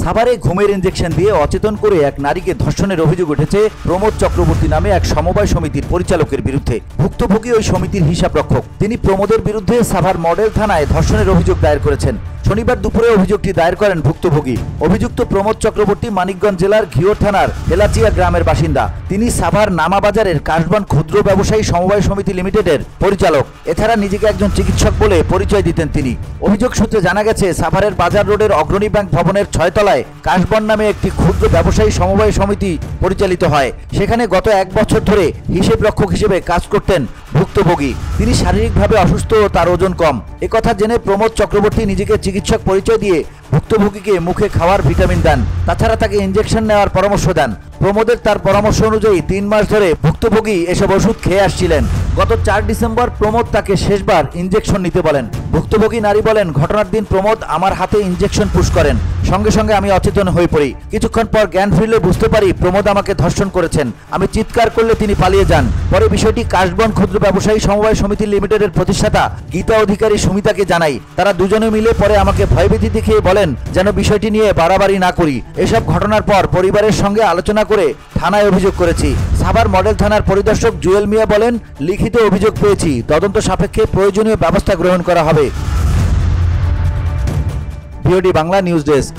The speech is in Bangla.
সাভারে ঘুমের ইনজেকশন দিয়ে অচেতন করে এক নারীকে ধর্ষণের অভিযোগ উঠেছে প্রমোদ চক্রবর্তী নামে এক সমবায় সমিতির পরিচালকের বিরুদ্ধে। ভুক্তভোগী ওই সমিতির হিসাবরক্ষক। তিনি প্রমোদের বিরুদ্ধে সাভার মডেল থানায় ধর্ষণের অভিযোগ দায়ের করেছেন। শনিবার দুপুরে অভিযোগটি দায়ের করেন ভুক্তভোগী। অভিযুক্ত প্রমোদ চক্রবর্তী মানিকগঞ্জ জেলার ঘিওর থানার হেলাচিয়া গ্রামের বাসিন্দা। তিনি সাভার নামাবাজারের কাশবন ক্ষুদ্র ব্যবসায়ী সমবায় সমিতি লিমিটেডের পরিচালক। এছাড়া নিজেকে একজন চিকিৎসক বলে পরিচয় দিতেন তিনি। অভিযোগ সূত্রে জানা গেছে, সাভারের বাজার রোডের অগ্রণী ব্যাংক ভবনের 6 তলায় কাশবন নামে একটি ক্ষুদ্র ব্যবসায়ী সমবায় সমিতি পরিচালিত হয়। সেখানে গত 1 বছর ধরে হিসেব রক্ষক হিসেবে কাজ করতেন ভুক্তভোগী। তিনি শারীরিকভাবে অসুস্থ ও তার ওজন কম। একথা জেনে প্রমোদ চক্রবর্তী নিজেকে চিকিৎসক পরিচয় দিয়ে ভুক্তভোগীকে মুখে খাওয়ার ভিটামিন দেন। তাছাড়া তাকে ইনজেকশন নেওয়ার পরামর্শ দেন। প্রমোদের তার পরামর্শ অনুযায়ী 3 মাস ধরে ভুক্তভোগী এসব ওষুধ খেয়ে আসছিলেন। গত 4 ডিসেম্বর প্রমোদ তাকে শেষবার ইনজেকশন নিতে বলেন। ভুক্তভোগী নারী বলেন, ঘটনার দিন প্রমোদ আমার হাতে ইনজেকশন পুশ করেন। সঙ্গে সঙ্গে আমি অচেতন হয়ে পড়ি। কিছুক্ষণ পর জ্ঞান ফিরলে বুঝতে পারি প্রমোদ আমাকে ধর্ষণ করেছেন। আমি চিৎকার করলে তিনি পালিয়ে যান। পরে বিষয়টি কাশবন ক্ষুদ্র ব্যবসায়ী সমবায় সমিতি লিমিটেডের প্রতিষ্ঠাতা গীতা অধিকারী সুমিতাকে জানাই। তারা দুজনে মিলে পরে আমাকে ভয়ভীতি দেখিয়ে বলেন যেন বিষয়টি নিয়ে বাড়াবাড়ি না করি। এসব ঘটনার পর পরিবারের সঙ্গে আলোচনা করে থানায় অভিযোগ করেছি। সাভার মডেল থানার পরিদর্শক জুয়েল মিয়া বলেন, লিখিত অভিযোগ পেয়েছি, তদন্ত সাপেক্ষে প্রয়োজনীয় ব্যবস্থা গ্রহণ করা হবে। VOD Bangla news desk.